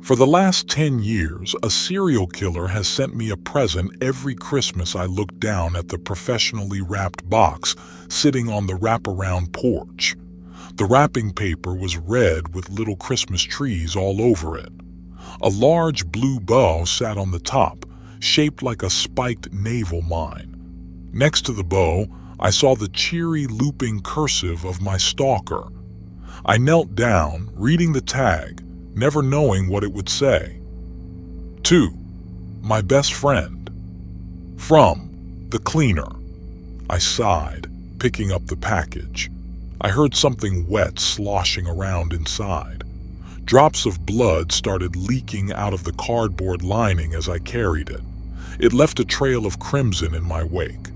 For the last 10 years, a serial killer has sent me a present every Christmas. I look down at the professionally wrapped box sitting on the wraparound porch. The wrapping paper was red with little Christmas trees all over it. A large blue bow sat on the top, shaped like a spiked naval mine. Next to the bow, I saw the cheery looping cursive of my stalker. I knelt down, reading the tag, never knowing what it would say. To my best friend. From the cleaner. I sighed, picking up the package. I heard something wet sloshing around inside. Drops of blood started leaking out of the cardboard lining as I carried it. It left a trail of crimson in my wake.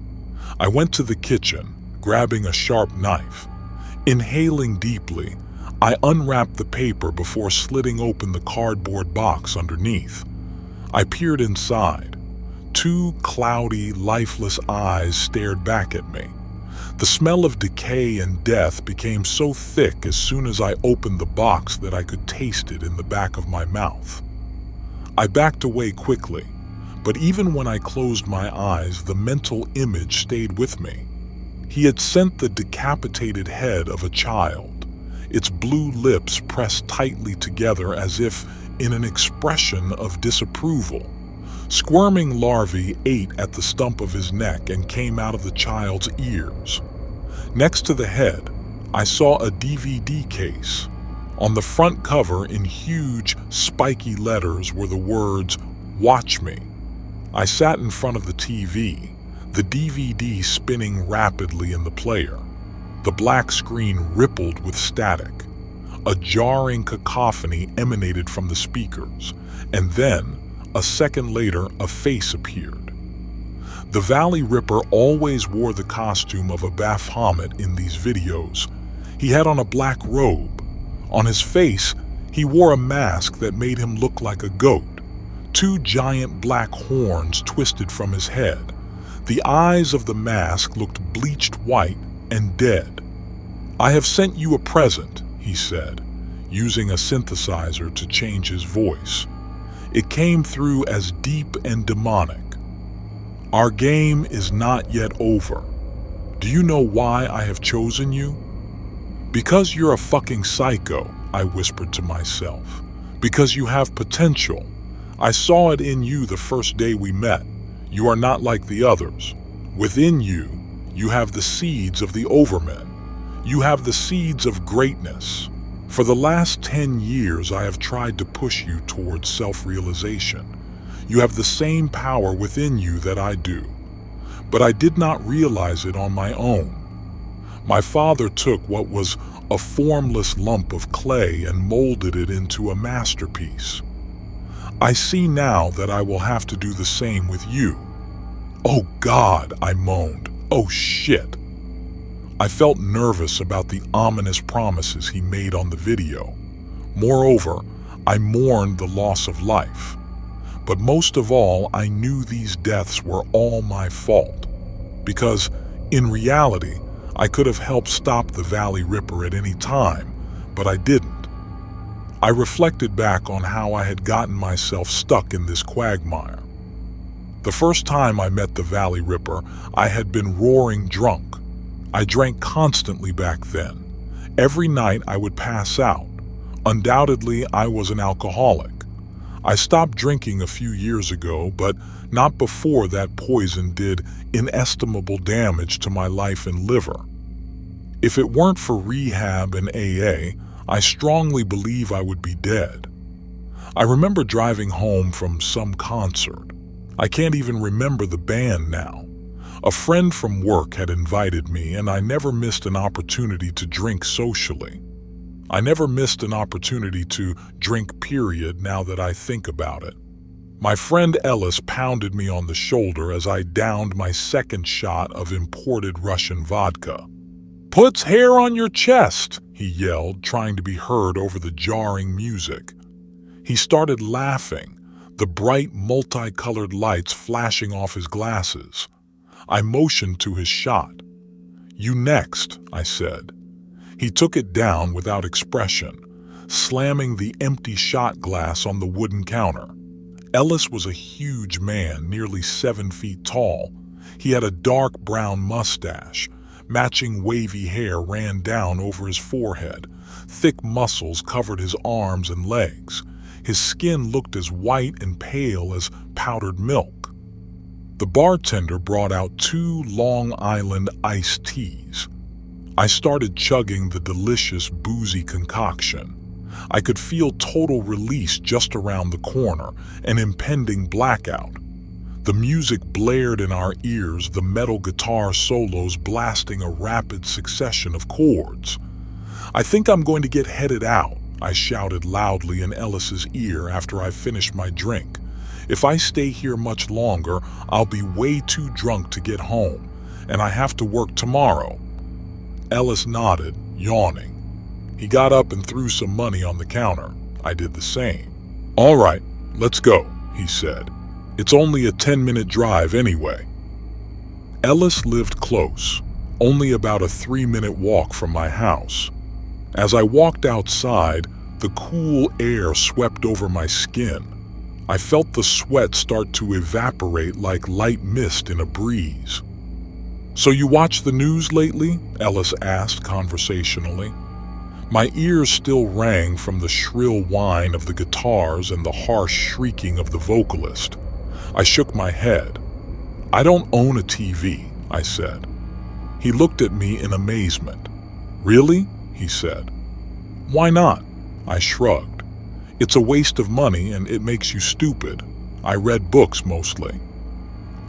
I went to the kitchen, grabbing a sharp knife. Inhaling deeply, I unwrapped the paper before slitting open the cardboard box underneath. I peered inside. Two cloudy, lifeless eyes stared back at me. The smell of decay and death became so thick as soon as I opened the box that I could taste it in the back of my mouth. I backed away quickly, but even when I closed my eyes, the mental image stayed with me. He had sent the decapitated head of a child, its blue lips pressed tightly together as if in an expression of disapproval. Squirming larvae ate at the stump of his neck and came out of the child's ears. Next to the head, I saw a DVD case. On the front cover, in huge, spiky letters, were the words, "Watch me." I sat in front of the TV, the DVD spinning rapidly in the player. The black screen rippled with static. A jarring cacophony emanated from the speakers, and then, a second later, a face appeared. The Valley Ripper always wore the costume of a Baphomet in these videos. He had on a black robe. On his face, he wore a mask that made him look like a goat. Two giant black horns twisted from his head. The eyes of the mask looked bleached white and dead. "I have sent you a present," he said, using a synthesizer to change his voice. It came through as deep and demonic. "Our game is not yet over. Do you know why I have chosen you?" "Because you're a fucking psycho," I whispered to myself. "Because you have potential. I saw it in you the first day we met. You are not like the others. Within you, you have the seeds of the Overmen. You have the seeds of greatness. For the last 10 years, I have tried to push you towards self-realization. You have the same power within you that I do. But I did not realize it on my own. My father took what was a formless lump of clay and molded it into a masterpiece. I see now that I will have to do the same with you." "Oh God," I moaned. "Oh shit." I felt nervous about the ominous promises he made on the video. Moreover, I mourned the loss of life. But most of all, I knew these deaths were all my fault. Because, in reality, I could have helped stop the Valley Ripper at any time, but I didn't. I reflected back on how I had gotten myself stuck in this quagmire. The first time I met the Valley Ripper, I had been roaring drunk. I drank constantly back then. Every night I would pass out. Undoubtedly, I was an alcoholic. I stopped drinking a few years ago, but not before that poison did inestimable damage to my life and liver. If it weren't for rehab and AA, I strongly believe I would be dead. I remember driving home from some concert. I can't even remember the band now. A friend from work had invited me, and I never missed an opportunity to drink socially. I never missed an opportunity to drink, period, now that I think about it. My friend Ellis pounded me on the shoulder as I downed my second shot of imported Russian vodka. "Puts hair on your chest," he yelled, trying to be heard over the jarring music. He started laughing, the bright multicolored lights flashing off his glasses. I motioned to his shot. "You next," I said. He took it down without expression. slamming the empty shot glass on the wooden counter. Ellis was a huge man, nearly 7 feet tall. He had a dark brown mustache. Matching wavy hair ran down over his forehead. Thick muscles covered his arms and legs. His skin looked as white and pale as powdered milk. The bartender brought out 2 Long Island iced teas. I started chugging the delicious, boozy concoction. I could feel total release just around the corner, an impending blackout. The music blared in our ears, the metal guitar solos blasting a rapid succession of chords. "I think I'm going to get headed out," I shouted loudly in Ellis's ear after I finished my drink. "If I stay here much longer, I'll be way too drunk to get home, and I have to work tomorrow." Ellis nodded, yawning. He got up and threw some money on the counter. I did the same. "All right, let's go," he said. "It's only a 10-minute drive anyway." Ellis lived close, only about a 3-minute walk from my house. As I walked outside, the cool air swept over my skin. I felt the sweat start to evaporate like light mist in a breeze. "So you watch the news lately?" Ellis asked conversationally. My ears still rang from the shrill whine of the guitars and the harsh shrieking of the vocalist. I shook my head. "I don't own a TV," I said. He looked at me in amazement. "Really?" he said. "Why not?" I shrugged. "It's a waste of money and it makes you stupid. I read books mostly."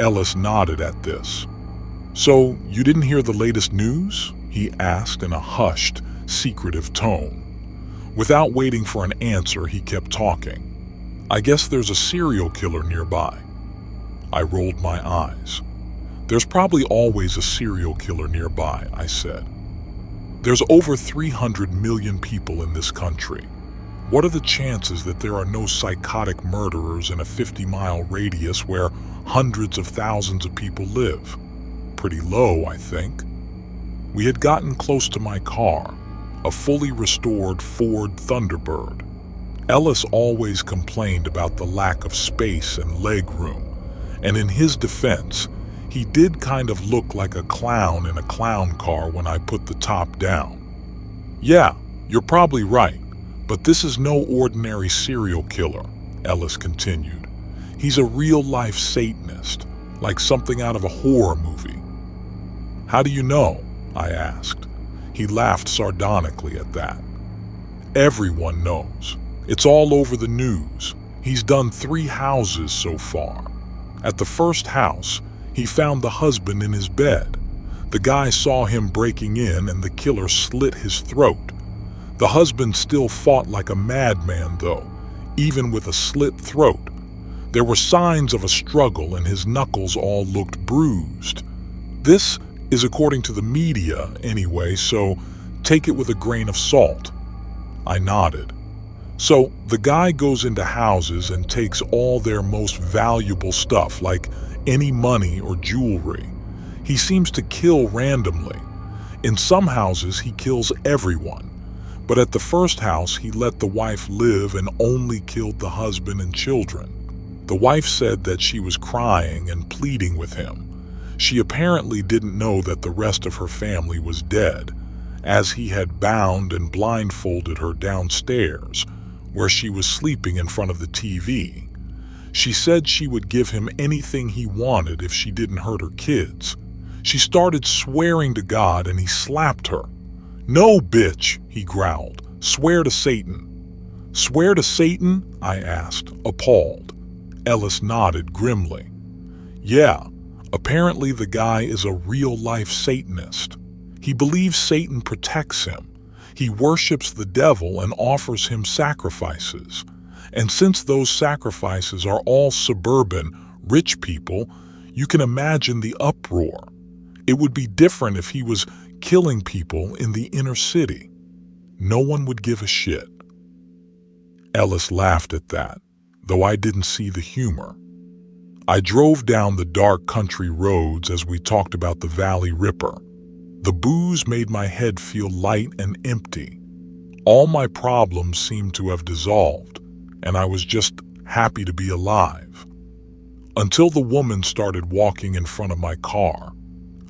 Ellis nodded at this. "So you didn't hear the latest news?" he asked in a hushed, secretive tone. Without waiting for an answer, he kept talking. "I guess there's a serial killer nearby." I rolled my eyes. "There's probably always a serial killer nearby," I said. "There's over 300 million people in this country. What are the chances that there are no psychotic murderers in a 50-mile radius where hundreds of thousands of people live? Pretty low, I think." We had gotten close to my car, a fully restored Ford Thunderbird. Ellis always complained about the lack of space and leg room, and in his defense, he did kind of look like a clown in a clown car when I put the top down. "Yeah, you're probably right, but this is no ordinary serial killer," Ellis continued. "He's a real-life Satanist, like something out of a horror movie." "How do you know?" I asked. He laughed sardonically at that. "Everyone knows. It's all over the news. He's done 3 houses so far. At the first house, he found the husband in his bed. The guy saw him breaking in and the killer slit his throat. The husband still fought like a madman though, even with a slit throat. There were signs of a struggle and his knuckles all looked bruised. This is according to the media anyway, so take it with a grain of salt." I nodded. "So the guy goes into houses and takes all their most valuable stuff, like any money or jewelry. He seems to kill randomly. In some houses he kills everyone, but at the first house he let the wife live and only killed the husband and children. The wife said that she was crying and pleading with him. She apparently didn't know that the rest of her family was dead, as he had bound and blindfolded her downstairs, where she was sleeping in front of the TV. She said she would give him anything he wanted if she didn't hurt her kids. She started swearing to God and he slapped her. "No, bitch," he growled. "Swear to Satan." "Swear to Satan?" I asked, appalled. Ellis nodded grimly. "Yeah. Apparently the guy is a real-life Satanist. He believes Satan protects him. He worships the devil and offers him sacrifices. And since those sacrifices are all suburban, rich people, you can imagine the uproar. It would be different if he was killing people in the inner city. No one would give a shit." Ellis laughed at that, though I didn't see the humor. I drove down the dark country roads as we talked about the Valley Ripper. The booze made my head feel light and empty. All my problems seemed to have dissolved, and I was just happy to be alive. Until the woman started walking in front of my car.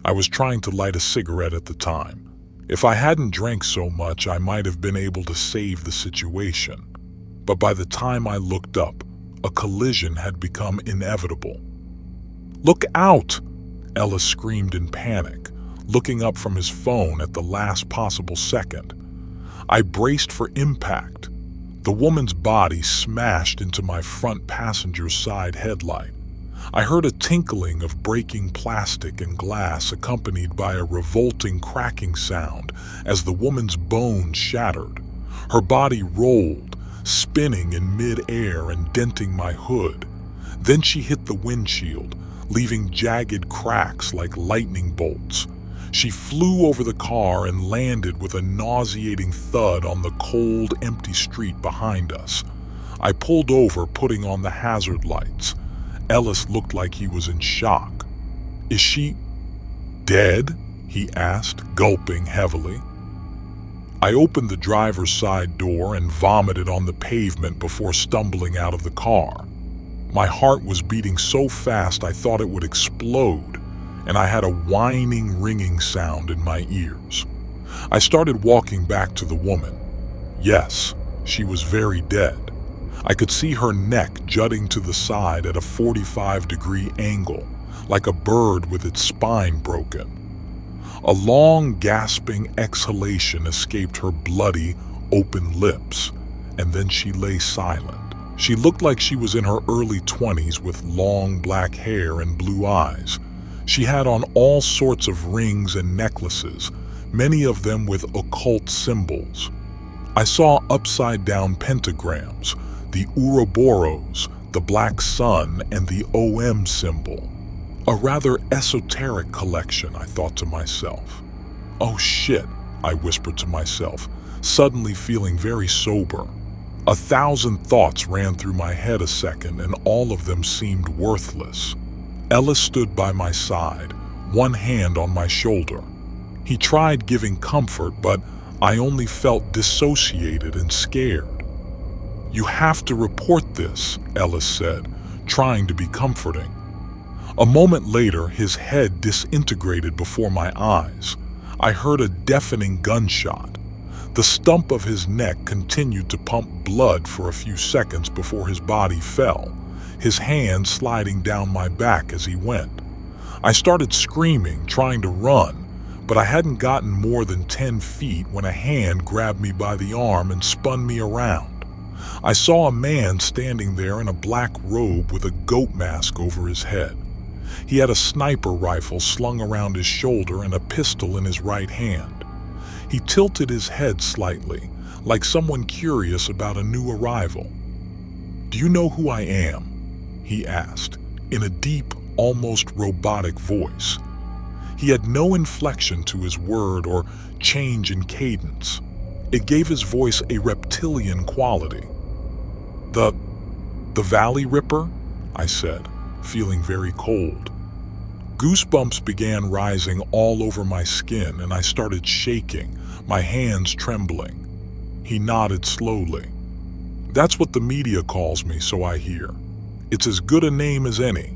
I was trying to light a cigarette at the time. If I hadn't drank so much, I might have been able to save the situation. But by the time I looked up, a collision had become inevitable. "Look out!" Ellis screamed in panic, looking up from his phone at the last possible second. I braced for impact. The woman's body smashed into my front passenger's side headlight. I heard a tinkling of breaking plastic and glass accompanied by a revolting cracking sound as the woman's bones shattered. Her body rolled, spinning in mid-air and denting my hood. Then she hit the windshield, leaving jagged cracks like lightning bolts. She flew over the car and landed with a nauseating thud on the cold, empty street behind us. I pulled over, putting on the hazard lights. Ellis looked like he was in shock. "Is she dead?" he asked, gulping heavily. I opened the driver's side door and vomited on the pavement before stumbling out of the car. My heart was beating so fast I thought it would explode, and I had a whining, ringing sound in my ears. I started walking back to the woman. Yes, she was very dead. I could see her neck jutting to the side at a 45-degree angle, like a bird with its spine broken. A long, gasping exhalation escaped her bloody, open lips, and then she lay silent. She looked like she was in her early 20s with long black hair and blue eyes. She had on all sorts of rings and necklaces, many of them with occult symbols. I saw upside-down pentagrams, the Ouroboros, the black sun, and the OM symbol. A rather esoteric collection, I thought to myself. "Oh shit," I whispered to myself, suddenly feeling very sober. 1,000 thoughts ran through my head a second, and all of them seemed worthless. Ellis stood by my side, one hand on my shoulder. He tried giving comfort, but I only felt dissociated and scared. "You have to report this," Ellis said, trying to be comforting. A moment later, his head disintegrated before my eyes. I heard a deafening gunshot. The stump of his neck continued to pump blood for a few seconds before his body fell, his hand sliding down my back as he went. I started screaming, trying to run, but I hadn't gotten more than 10 feet when a hand grabbed me by the arm and spun me around. I saw a man standing there in a black robe with a goat mask over his head. He had a sniper rifle slung around his shoulder and a pistol in his right hand. He tilted his head slightly, like someone curious about a new arrival. "Do you know who I am?" he asked, in a deep, almost robotic voice. He had no inflection to his word or change in cadence. It gave his voice a reptilian quality. The Valley Ripper?" I said, feeling very cold. Goosebumps began rising all over my skin, and I started shaking, my hands trembling. He nodded slowly. "That's what the media calls me, so I hear. It's as good a name as any."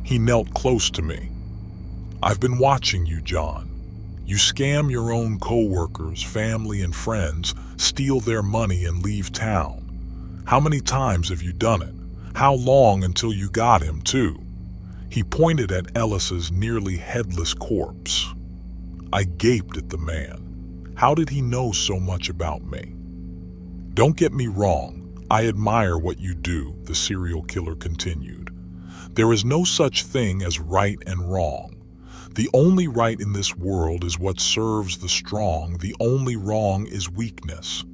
He knelt close to me. "I've been watching you, John. You scam your own co-workers, family, and friends, steal their money, and leave town. How many times have you done it? How long until you got him, too?" He pointed at Ellis's nearly headless corpse. I gaped at the man. How did he know so much about me? "Don't get me wrong. I admire what you do," the serial killer continued. "There is no such thing as right and wrong. The only right in this world is what serves the strong. The only wrong is weakness.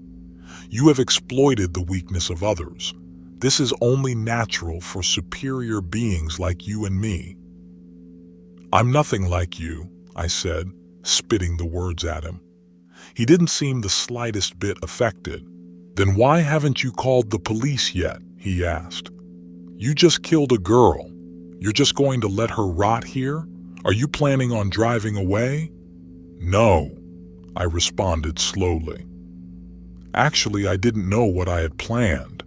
You have exploited the weakness of others. This is only natural for superior beings like you and me." "I'm nothing like you," I said, spitting the words at him. He didn't seem the slightest bit affected. "Then why haven't you called the police yet?" he asked. "You just killed a girl. You're just going to let her rot here? Are you planning on driving away?" "No," I responded slowly. Actually, I didn't know what I had planned.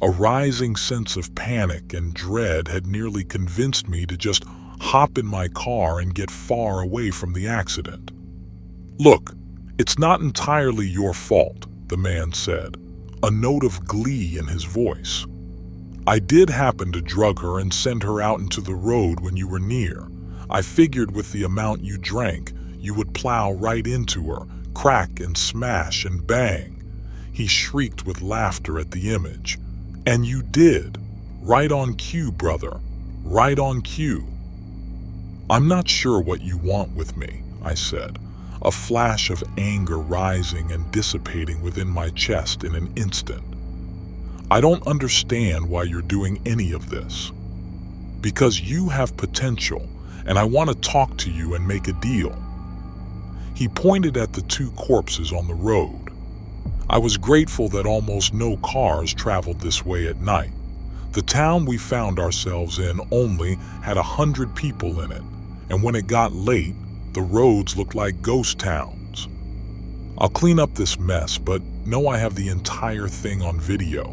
A rising sense of panic and dread had nearly convinced me to just hop in my car and get far away from the accident. "Look, it's not entirely your fault," the man said, a note of glee in his voice. "I did happen to drug her and send her out into the road when you were near. I figured with the amount you drank, you would plow right into her, crack and smash and bang." He shrieked with laughter at the image. "And you did. Right on cue, brother. Right on cue." "I'm not sure what you want with me," I said, a flash of anger rising and dissipating within my chest in an instant. "I don't understand why you're doing any of this." "Because you have potential, and I want to talk to you and make a deal." He pointed at the two corpses on the road. I was grateful that almost no cars traveled this way at night. The town we found ourselves in only had 100 people in it, and when it got late, the roads looked like ghost towns. "I'll clean up this mess, but know I have the entire thing on video.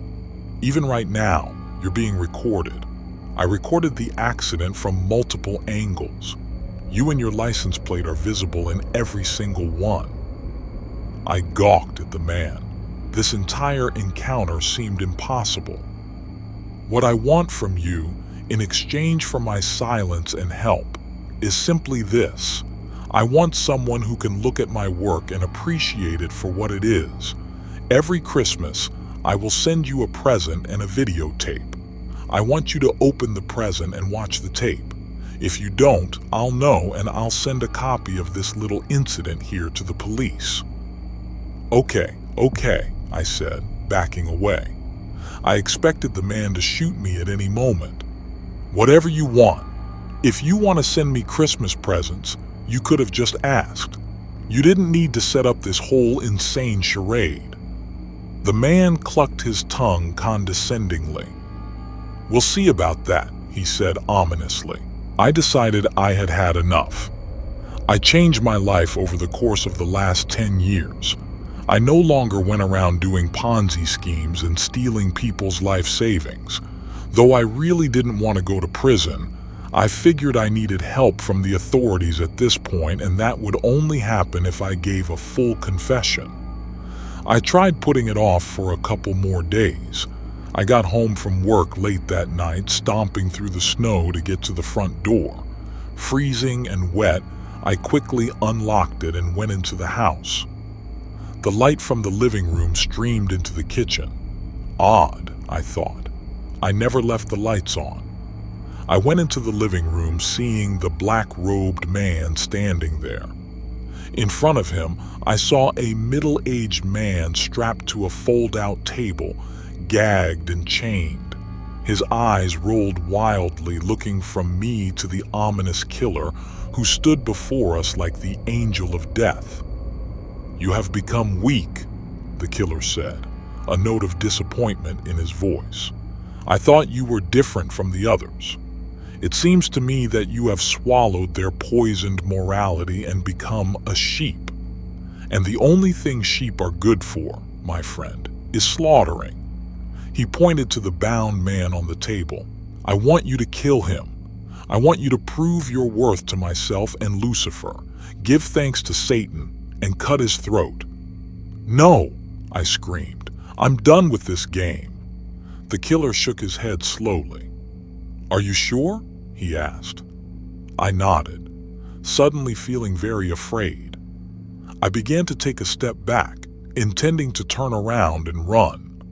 Even right now, you're being recorded. I recorded the accident from multiple angles. You and your license plate are visible in every single one." I gawked at the man. This entire encounter seemed impossible. "What I want from you, in exchange for my silence and help, is simply this. I want someone who can look at my work and appreciate it for what it is. Every Christmas, I will send you a present and a videotape. I want you to open the present and watch the tape. If you don't, I'll know, and I'll send a copy of this little incident here to the police." Okay, I said, backing away. I expected the man to shoot me at any moment. "Whatever you want. If you want to send me Christmas presents, you could have just asked. You didn't need to set up this whole insane charade." The man clucked his tongue condescendingly. "We'll see about that," he said ominously. I decided I had had enough. I changed my life over the course of the last 10 years. I no longer went around doing Ponzi schemes and stealing people's life savings. Though I really didn't want to go to prison, I figured I needed help from the authorities at this point, and that would only happen if I gave a full confession. I tried putting it off for a couple more days. I got home from work late that night, stomping through the snow to get to the front door. Freezing and wet, I quickly unlocked it and went into the house. The light from the living room streamed into the kitchen. Odd, I thought. I never left the lights on. I went into the living room, seeing the black-robed man standing there. In front of him, I saw a middle-aged man strapped to a fold-out table, gagged and chained. His eyes rolled wildly, looking from me to the ominous killer who stood before us like the angel of death. "You have become weak," the killer said, a note of disappointment in his voice. "I thought you were different from the others. It seems to me that you have swallowed their poisoned morality and become a sheep. And the only thing sheep are good for, my friend, is slaughtering." He pointed to the bound man on the table. "I want you to kill him. I want you to prove your worth to myself and Lucifer. Give thanks to Satan and cut his throat." "No," I screamed. "I'm done with this game." The killer shook his head slowly. "Are you sure?" he asked. I nodded, suddenly feeling very afraid. I began to take a step back, intending to turn around and run.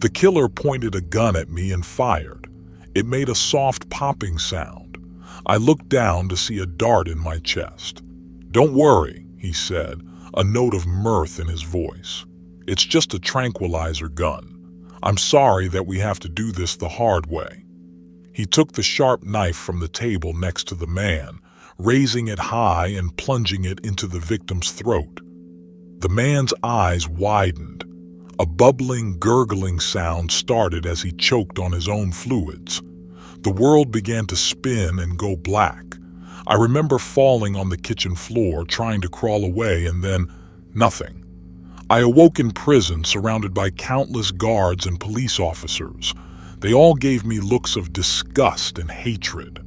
The killer pointed a gun at me and fired. It made a soft popping sound. I looked down to see a dart in my chest. "Don't worry," he said, a note of mirth in his voice. "It's just a tranquilizer gun. I'm sorry that we have to do this the hard way." He took the sharp knife from the table next to the man, raising it high and plunging it into the victim's throat. The man's eyes widened. A bubbling, gurgling sound started as he choked on his own fluids. The world began to spin and go black. I remember falling on the kitchen floor, trying to crawl away, and then nothing. I awoke in prison surrounded by countless guards and police officers. They all gave me looks of disgust and hatred.